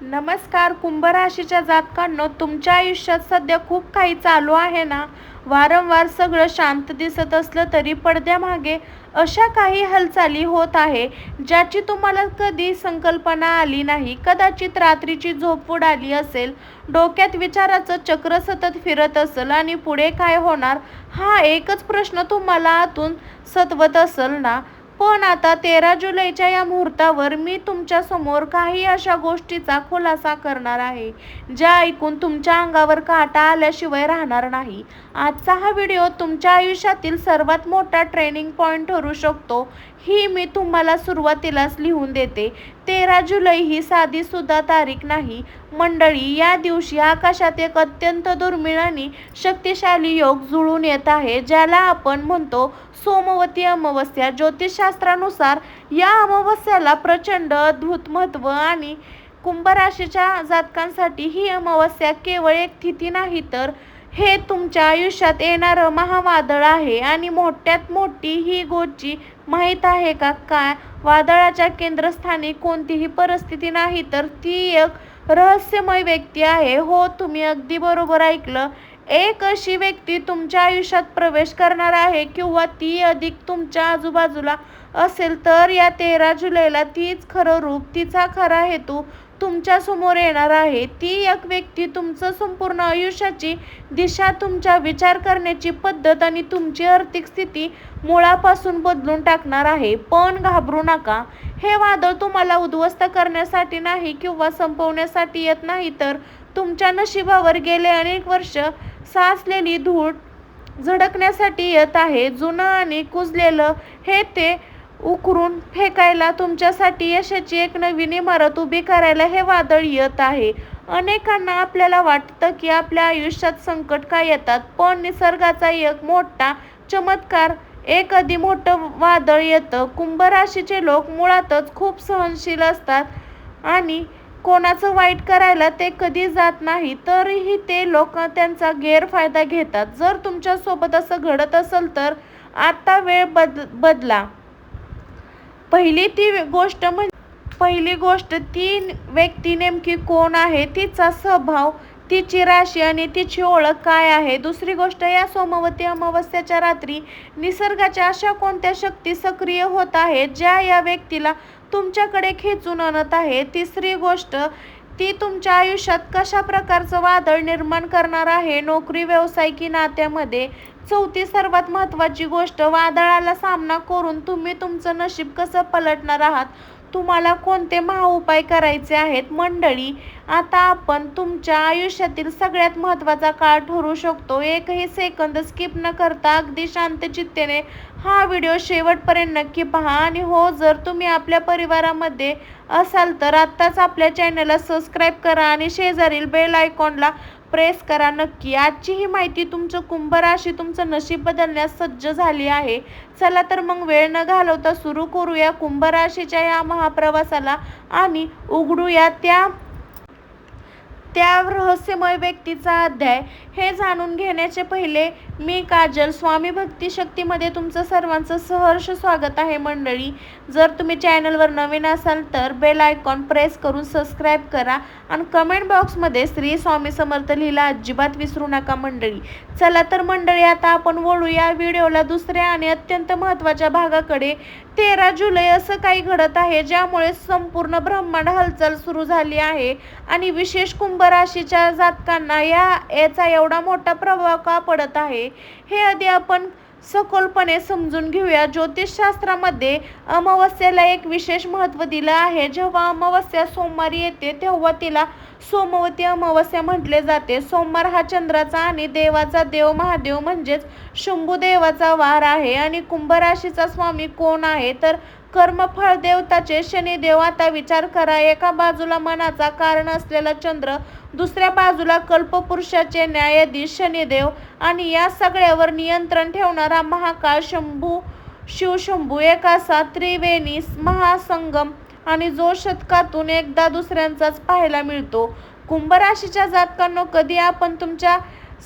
नमस्कार कुंभ राशीच्या जातकांनो, तुमच्या आयुष्यात सध्या खूप काही चालू आहे ना. वारंवार सगळं शांत दिसत असलं तरी पडद्यामागे अशा काही हालचाली होत आहे ज्याची तुम्हाला कधी संकल्पना आली नाही. कदाचित रात्रीची झोप उडाली असेल, डोक्यात विचाराचं चक्र सतत फिरत असेल आणि पुढे काय होणार हा एकच प्रश्न तुम्हाला आतून सतवत असेल ना. पण आता 13 जुलैच्या या मुहूर्तावर मी तुमच्या समोर काही अशा गोष्टीचा खुलासा करणार आहे ज्या ऐकून तुमच्या अंगावर काटा आल्याशिवाय राहणार नाही. आजचा हा व्हिडिओ तुमच्या आयुष्यातील सर्वात मोठा ट्रेनिंग पॉईंट ठरू शकतो ही मी तुम्हाला सुरुवातीलाच लिहून देते. 13 जुलै ही साधी सुद्धा तारीख नाही मंडळी. या दिवशी आकाशात एक अत्यंत दुर्मिळ आणि शक्तिशाली योग जुळून येत आहे ज्याला आपण म्हणतो सोमवती अमावस्या. ज्योतिषशास्त्रानुसार या अमावस्याला प्रचंड अद्भुत महत्त्व आणि कुंभ राशीच्या जातकांसाठी ही अमावस्या केवळ एक तिथी नाही तर हे तुमच्या आयुष्यात येणारं महावादळ आहे. आणि मोठ्यात मोठी ही गोष्टी माहीत आहे का? काय वादळाच्या केंद्रस्थानी कोणतीही परिस्थिती नाही तर ती एक रहस्यमय व्यक्ती आहे. हो, तुम्ही अगदी बरोबर ऐकलं. एक अशी व्यक्ती तुमच्या आयुष्यात प्रवेश करणार आहे किंवा ती अधिक तुमच्या आजूबाजूला असेल तर या 13 जुलैला तीच खरं रूप, तिचा खरा हेतू तुमच्या समोर येणार आहे. ती एक व्यक्ती तुमचं संपूर्ण आयुष्याची दिशा, तुमच्या विचार करण्याची पद्धत आणि तुमची आर्थिक स्थिती मुळापासून बदलून टाकणार आहे. पण घाबरू नका, हे वादळ तुम्हाला उद्ध्वस्त करण्यासाठी नाही किंवा संपवण्यासाठी येत नाही तर तुमच्या नशिबावर गेले अनेक वर्ष साचलेली धूळ झटकण्यासाठी येत आहे. जुनं आणि कुजलेलं हे ते उकरून फेकायला, तुमच्यासाठी यशाची एक नवीन इमारत उभी करायला हे वादळ येत आहे. अनेकांना आपल्याला वाटतं की आपल्या आयुष्यात संकट का येतात, पण निसर्गाचा एक मोठा चमत्कार, एक अधिक मोठं वादळ येतं. कुंभ राशीचे लोक मुळातच खूप सहनशील असतात आणि कोणाचं वाईट करायला ते कधी जात नाही. तरीही ते लोक त्यांचा गैरफायदा घेतात. जर तुमच्यासोबत असं घडत असेल तर आता वेळ बदला. पहिली गोष्ट ती व्यक्ती नेमकी कोण आहे, तिचा स्वभाव, तिची राशी आणि तिची ओळख काय आहे. दुसरी गोष्ट, या सोमवती अमावस्येच्या रात्री निसर्गाच्या अशा कोणत्या शक्ती सक्रिय होत आहेत ज्या या व्यक्तीला तुमच्याकडे खेचून आणत आहे. तिसरी गोष्ट, ती तुमच्या आयुष्यात कशा प्रकारचं वादळ निर्माण करणार आहे, नोकरी, व्यवसाय की नात्यामध्ये. चौथी सर्वात महत्त्वाची गोष्ट, वादळाला सामना करून तुम्ही तुमचं नशीब कसं पलटणार आहात, तुम्हाला कोणते महाउपाय करायचे आहेत. मंडळी, आता आपण तुमच्या आयुष्यातील सगळ्यात महत्त्वाचा काळ ठरू शकतो. एकही सेकंद स्किप न करता अगदी शांत चित्तेने हा व्हिडिओ शेवटपर्यंत नक्की पहा. आणि हो, जर तुम्ही आपल्या परिवारामध्ये असाल तर आत्ताच आपल्या चॅनलला सबस्क्राईब करा आणि शेजारील बेल आयकॉनला प्रेस करा नक्की. आजची ही माहिती तुमचं कुंभ राशी तुमचं नशीब बदलण्यास सज्ज झाली आहे. चला तर मग वेळ न घालवता सुरू करूया कुंभ राशीच्या या महाप्रवासाला आणि उघडूया त्या रहस्यमय व्यक्तीचा अध्याय. हे जाणून घेण्याचे पहिले मी काजल, स्वामी भक्ती शक्तीमध्ये तुमचं सर्वांचं सहर्ष स्वागत आहे. मंडळी, जर तुम्ही चॅनलवर नवीन असाल तर बेल आयकॉन प्रेस करून सबस्क्राईब करा आणि कमेंट बॉक्समध्ये श्री स्वामी समर्थ लिहिला अजिबात विसरू नका. मंडळी, चला तर मंडळी, आता आपण वळू या व्हिडिओला दुसऱ्या आणि अत्यंत महत्त्वाच्या भागाकडे. 13 जुलै असं काही घडत आहे ज्यामुळे संपूर्ण ब्रह्मांड हालचाल सुरू झाली आहे आणि विशेष कुंभ राशीच्या जातकांना याचा एवढा मोठा प्रभाव का पडत आहे हे आधी आपण सखोलपणे समजून घेऊया. ज्योतिषशास्त्रामध्ये अमावस्येला एक विशेष महत्त्व दिलं आहे. जेव्हा अमावस्या सोमवारी येते तेव्हा तिला सोमवती अमावस्या म्हटले जाते. सोमवार हा चंद्राचा आणि देवाचा देव महादेव म्हणजेच शंभू देवाचा वार आहे. आणि कुंभ राशीचा स्वामी कोण आहे तर कर्मफळ देवताचे शनिदेव. आता विचार करा, एका बाजूला मनाचा कारण असलेला चंद्र, दुसऱ्या बाजूला कल्पपुरुषाचे न्यायाधीश शनिदेव आणि या सगळ्यावर नियंत्रण ठेवणारा महाकाळ शिवशंभू, एक असा त्रिवेणी महासंगम आणि जो शतकातून एकदा दुसऱ्यांचाच पाहायला मिळतो. कुंभ राशीच्या जातकांनो, कधी आपण तुमच्या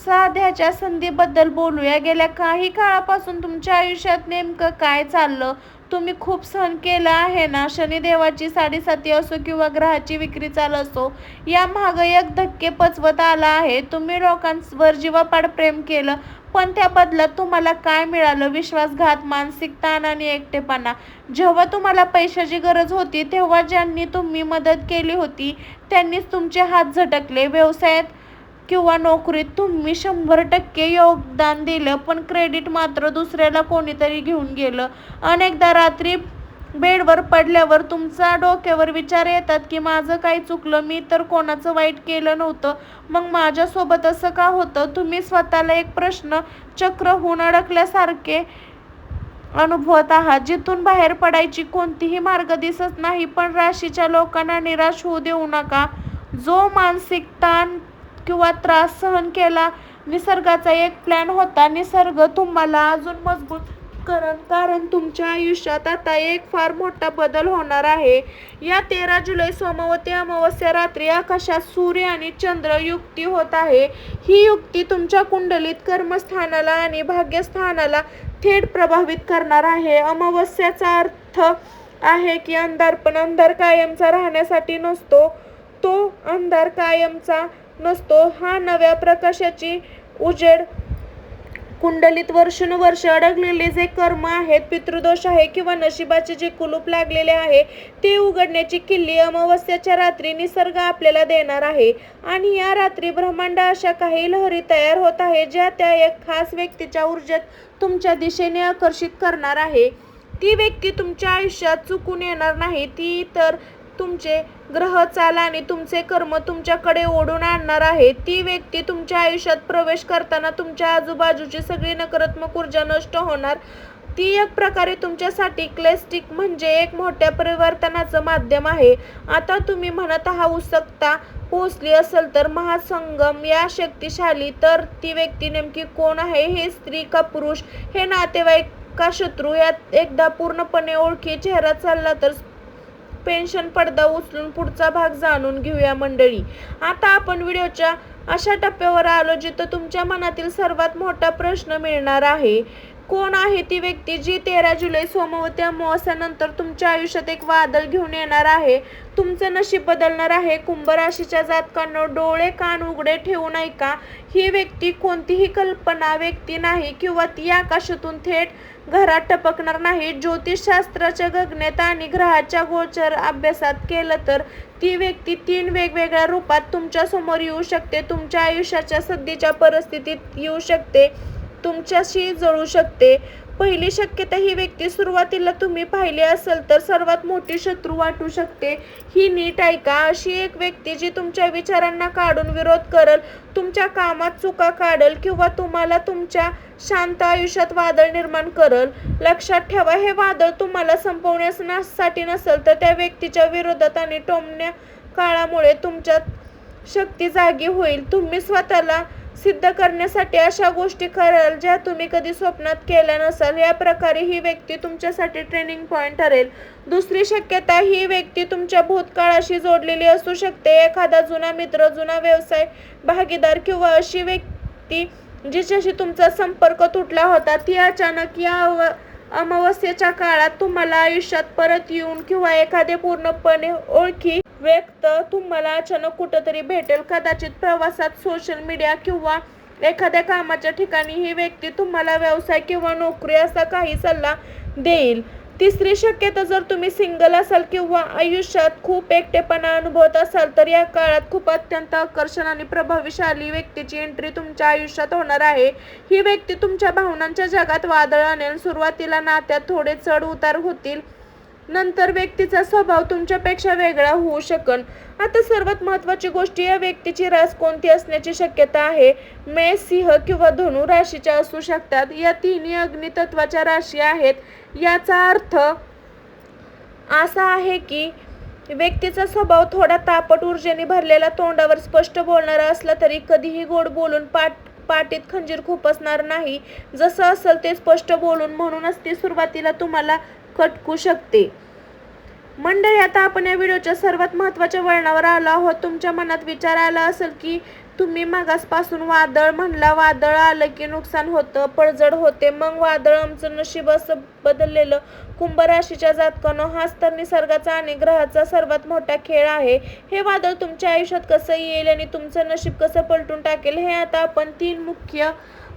साध्याच्या संधीबद्दल बोलूया. गेल्या काही काळापासून तुमच्या आयुष्यात नेमकं काय चाललं तुम्ही खूप सहन केलं आहे ना. शनिदेवाची 7.5 असो किंवा ग्रहाची विक्री चालू असो, या मागं एक धक्के पचवत आला आहे. तुम्ही लोकांवर जीवापाड प्रेम केलं, पण त्या बदल्यात तुम्हाला काय मिळालं? विश्वासघात, मानसिक ताण आणि एकटेपणा. जेव्हा तुम्हाला पैशाची गरज होती तेव्हा ज्यांनी तुम्ही मदत केली होती त्यांनीच तुमचे हात झटकले. व्यवसायात किंवा नोकरीत तुम्ही 100% योगदान दिलं, पण क्रेडिट मात्र दुसऱ्याला कोणीतरी घेऊन गेलं. अनेकदा रात्री बेडवर पडल्यावर तुमच्या डोक्यावर विचार येतात की माझं काय चुकलं? मी तर कोणाचं वाईट केलं नव्हतं, मग माझ्यासोबत असं का होतं? तुम्ही स्वतःला एक प्रश्न चक्रहून अडकल्यासारखे अनुभवत आहात, जिथून बाहेर पडायची कोणतीही मार्ग दिसत नाही. पण राशीच्या लोकांना निराश होऊ देऊ नका. जो मानसिक ताण किंवा त्रास सहन केला, निसर्गाचा एक प्लॅन होता. निसर्ग तुम्हाला अजून मजबूत करण, कारण तुमच्या आयुष्यात आता एक फार मोठा बदल होणार आहे. या 13 जुलै सोमवती अमावस्या रात्री आकाशात सूर्य आणि चंद्र युती होत आहे. ही युती तुमच्या कुंडलीत कर्मस्थानाला आणि भाग्यस्थानाला थेट प्रभावित करणार आहे. अमावस्याचा अर्थ आहे की अंधार, पण अंधार कायमचा राहण्यासाठी नसतो. तो अंधार कायमचा नसतो. हा नव्या प्रकाशाची उजेड. कुंडलीत वर्षानुवर्ष अडकलेले जे कर्म आहेत, पितृदोष आहे किंवा नशिबाचे जे कुलूप लागलेले आहे, ते उघडण्याची किल्ली अमावस्याच्या रात्री निसर्ग आपल्याला देणार आहे. आणि या रात्री ब्रह्मांड अशा काही लहरी तयार होत आहे, ज्या त्या एक खास व्यक्तीच्या ऊर्जेत तुमच्या दिशेने आकर्षित करणार आहे. ती व्यक्ती तुमच्या आयुष्यात चुकून येणार नाही. ती तर तुमचे ग्रह चाल आणि तुमचे कर्म तुमच्याकडे ओढून आणणार आहे. ती व्यक्ती तुमच्या आयुष्यात प्रवेश करताना तुमच्या आजूबाजूची सगळी नकारात्मक ऊर्जा नष्ट होणार. ती एक प्रकारे तुमच्यासाठी क्लेस्टिक म्हणजे एक मोठ्या परिवर्तनाचं माध्यम आहे. आता तुम्ही म्हणत आहात उत्सुकता पोहोचली असेल तर महासंगम या शक्तिशाली, तर ती व्यक्ती नेमकी कोण आहे? हे स्त्री का पुरुष? हे नातेवाईक का शत्रू? यात एकदा पूर्णपणे ओळखी चेहरा चालला तर पेन्शन पडदा उचलून पुढचा भाग जाणून घेऊया मंडळी. आता आपण व्हिडिओच्या अशा टप्प्यावर आलो जिथं तुमच्या मनातील सर्वात मोठा प्रश्न मिळणार आहे. कोण आहे ती व्यक्ती जी 13 जुलै सोमवती अमावस्यानंतर तुमच्या आयुष्यात एक वादळ घेऊन येणार आहे, तुमचं नशीब बदलणार आहे? कुंभ राशीच्या जातकांनो, डोळे कान उघडे ठेवून ऐका. ही व्यक्ती कोणतीही कल्पना व्यक्ती नाही किंवा ती आकाशातून थेट घरात टपकणार नाही. ज्योतिषशास्त्राच्या गणनेत आणि ग्रहाच्या गोचर अभ्यासात केलं तर ती व्यक्ती 3 वेगवेगळ्या रूपात तुमच्या समोर येऊ शकते. तुमच्या आयुष्याच्या सध्याच्या परिस्थितीत येऊ शकते, तुमच्याशी जळू शकते. पहिली शक्यता, ही व्यक्ती सुरुवातीला तुम्ही पाहिली असेल तर सर्वात मोठी शत्रू वाटू शकते. ही नीट ऐका. अशी एक व्यक्ती जी तुमच्या विचारांना काढून विरोध करल, तुमच्या कामात चुका काढल किंवा तुम्हाला तुमच्या शांत आयुष्यात वादळ निर्माण करल. लक्षात ठेवा, हे वादळ तुम्हाला संपवण्यासाठी नसेल तर त्या व्यक्तीच्या विरोधात आणि टोमण्या काळामुळे तुमच्यात शक्ती जागी होईल. तुम्ही स्वतःला सिद्ध करण्यासाठी अशा गोष्टी कराल ज्या तुम्ही कधी स्वप्नात केल्या नसाल. या प्रकारे ही व्यक्ती तुमच्यासाठी ट्रेनिंग पॉइंट ठरेल. दुसरी शक्यता, ही व्यक्ती तुमच्या भूतकाळाशी जोडलेली असू शकते. एखादा जुना मित्र, जुना व्यवसाय भागीदार किंवा अशी व्यक्ती जिच्याशी तुमचा संपर्क तुटला होता, ती अचानक या अमावस्येच्या काळात तुम्हाला आयुष्यात परत येऊन किंवा एखादे पूर्णपणे ओळखी व्यक्त तुम्हाला अचानक कुठंतरी भेटेल. कदाचित प्रवासात, सोशल मीडिया किंवा एखाद्या कामाच्या ठिकाणी ही व्यक्ती तुम्हाला व्यवसाय किंवा नोकरी असा काही सल्ला देईल. तिसरी शक्यता, जर तुम्ही सिंगल असाल किंवा आयुष्यात खूप एकटेपणा अनुभवत असाल तर या काळात खूप अत्यंत आकर्षण आणि प्रभावशाली व्यक्तीची एंट्री तुमच्या आयुष्यात होणार आहे. ही व्यक्ती तुमच्या भावनांच्या जगात वादळ आणेल. सुरुवातीला नात्यात थोडे चढ उतार होतील, नंतर व्यक्तीचा स्वभाव तुमच्यापेक्षा वेगळा होऊ शकन. आता सर्वात महत्त्वाची गोष्ट, या व्यक्तीची रास कोणती असण्याची शक्यता आहे? मेष, सिंह किंवा धनु राशीच्या असू शकतात. या तिन्ही अग्नी तत्वाच्या राशी आहेत. याचा अर्थ असा आहे की व्यक्तीचा स्वभाव थोडा तापट, ऊर्जेने भरलेला, तोंडावर स्पष्ट बोलणारा असला तरी कधीही गोड बोलून पाटीत खंजीर खुपसणार नाही. जसं असेल ते स्पष्ट बोलून, म्हणूनच ती सुरुवातीला तुम्हाला खटकू शकते. मंडळी, आता आपण या व्हिडिओच्या सर्वात महत्त्वाच्या वळणावर आलो आहोत. तुमच्या मनात विचार आला असेल की तुम्ही मागासपासून वादळ म्हणला, वादळ आलं की नुकसान होतं, पडझड होते, मग वादळ आमचं नशीब असं बदललेलं. कुंभ राशीच्या जातकांनो, हाच तर निसर्गाचा आणि ग्रहाचा सर्वात मोठा खेळ आहे. हे वादळ तुमच्या आयुष्यात कसं येईल आणि तुमचं नशीब कसं पलटून टाकेल हे आता आपण 3 मुख्य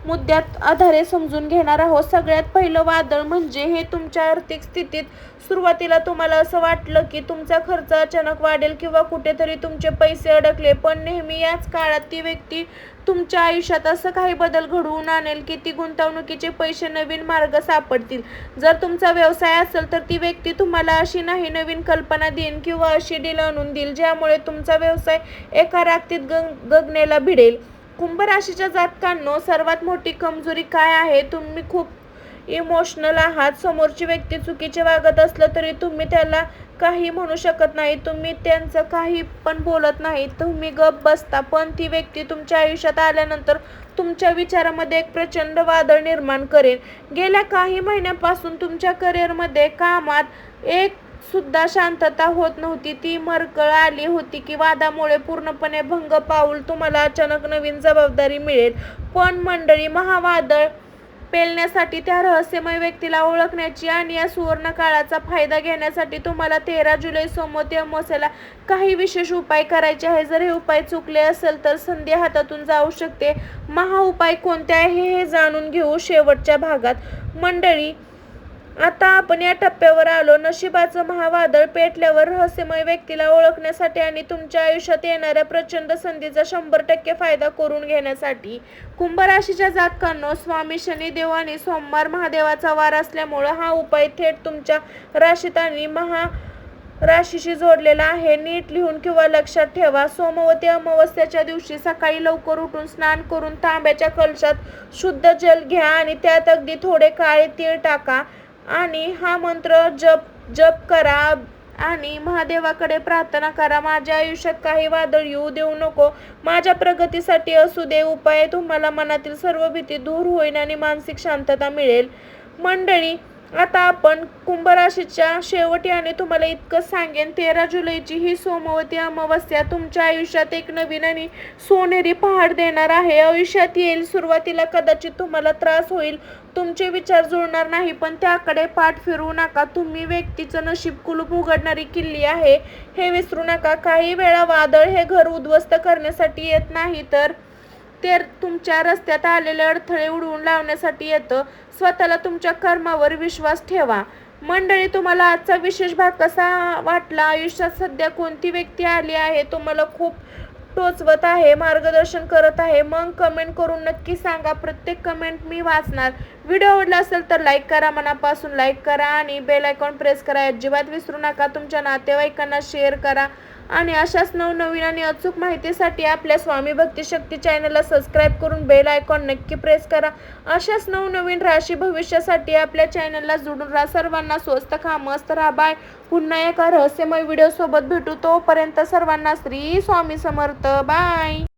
मुद्द्यात आधारे समजून घेणार आहोत. सगळ्यात पहिलं वादळ म्हणजे हे तुमच्या आर्थिक स्थितीत. सुरुवातीला तुम्हाला असं वाटलं की तुमचा खर्च अचानक वाढेल किंवा कुठेतरी तुमचे पैसे अडकले, पण नेहमी याच काळात ती व्यक्ती तुमच्या आयुष्यात असं काही बदल घडवून आणेल की ती गुंतवणुकीचे पैसे नवीन मार्ग सापडतील. जर तुमचा व्यवसाय असेल तर ती व्यक्ती तुम्हाला अशी नाही नवीन कल्पना देईल किंवा अशी डील आणून देईल ज्यामुळे तुमचा व्यवसाय एका रात्रीत गगनेला भिडेल. कुंभ राशीच्या जातकांनो, सर्वात मोठी कमजोरी काय आहे? तुम्ही खूप इमोशनल आहात. समोरची व्यक्ती चुकीचे वागत असलं तरी तुम्ही त्याला काही म्हणू शकत नाही. तुम्ही त्यांचं काही पण बोलत नाही. तुम्ही गप्प बसता. पण ती व्यक्ती तुमच्या आयुष्यात आल्यानंतर तुमच्या विचारामध्ये एक प्रचंड वादळ निर्माण करेल. गेल्या काही महिन्यांपासून तुमच्या करिअरमध्ये, कामात एक सुद्धा शांतता होत नव्हती. ती मरकळ आली होती की वादामुळे पूर्णपणे भंग पाऊल तुम्हाला अचानक नवीन जबाबदारी मिळेल. पण मंडळी, महावादळ पेलण्यासाठी, त्या रहस्यमय व्यक्तीला ओळखण्याची आणि या सुवर्ण काळाचा फायदा घेण्यासाठी तुम्हाला 13 जुलै सोमवती अमावस्येला काही विशेष उपाय करायचे आहे. जर हे उपाय चुकले असेल तर संधी हातातून जाऊ शकते. महाउपाय कोणते आहे हे जाणून घेऊ शेवटच्या भागात. मंडळी, आता आपण या टप्प्यावर आलो. नशिबाचं महावादळ पेटल्यावर रहस्यमय व्यक्तीला ओळखण्यासाठी आणि तुमच्या आयुष्यात येणाऱ्या प्रचंड संधीचा 100% फायदा करून घेण्यासाठी. कुंभ राशीच्या जातकांनो, स्वामी शनिदेव आणि सोमवार महादेवाचा वार असल्यामुळे हा उपाय थेट तुमच्या राशीत आणि राशीशी जोडलेला आहे. नीट लिहून किंवा लक्षात ठेवा. सोमवती अमावस्येच्या दिवशी सकाळी लवकर उठून स्नान करून तांब्याच्या कलशात शुद्ध जल घ्या आणि त्यात अगदी थोडे काळे तीळ टाका आणि हा मंत्र जप करा आणि महादेवाकडे प्रार्थना करा. माझ्या आयुष्यात काही वादळ येऊ देऊ नको, माझ्या प्रगतीसाठी असू दे. उपाय तुम्हाला मनातील सर्व भीती दूर होईल आणि मानसिक शांतता मिळेल. मंडळी, आता आपण कुंभ राशीच्या शेवटी आणि तुम्हाला इतकंच सांगेन, 13 जुलैची ही सोमवती अमावस्या तुमच्या आयुष्यात एक नवीन आणि सोनेरी पहाड देणार आहे. आयुष्यात येईल. सुरुवातीला कदाचित तुम्हाला त्रास होईल, तुमचे विचार जुळणार नाही, पण त्याकडे पाठ फिरवू नका. तुम्ही व्यक्तीचं नशीब कुलूप उघडणारी किल्ली आहे हे विसरू नका. काही वेळा वादळ हे घर उद्ध्वस्त करण्यासाठी येत नाही तर ते तुमच्या रस्त्यात आलेले अडथळे उडवून लावण्यासाठी येतं. स्वतःला तुमच्या कर्मावर विश्वास ठेवा. मंडळी, तुम्हाला आजचा विशेष भाग कसा वाटला? आयुष्यात सध्या कोणती व्यक्ती आली आहे तुम्हाला खूप टोचवत आहे, मार्गदर्शन करत आहे? मग कमेंट करून नक्की सांगा. प्रत्येक कमेंट मी वाचणार. व्हिडिओ आवडला असेल तर लाईक करा, मनापासून लाईक करा आणि बेल आयकॉन प्रेस करा. अजिबात विसरू नका. तुमच्या नातेवाईकांना शेअर करा आणि अशाच नवनवीन आणि अचूक माहितीसाठी आपल्या स्वामी भक्ती शक्ती चॅनलला सबस्क्राईब करून बेल आयकॉन नक्की प्रेस करा. अशाच नवनवीन राशी भविष्यासाठी आपल्या चॅनलला जोडून राहा. सर्वांना स्वस्त खा, मस्त राहा. बाय. पुन्हा एका रहस्यमय व्हिडिओ सोबत भेटू. तोपर्यंत सर्वांना श्री स्वामी समर्थ. बाय.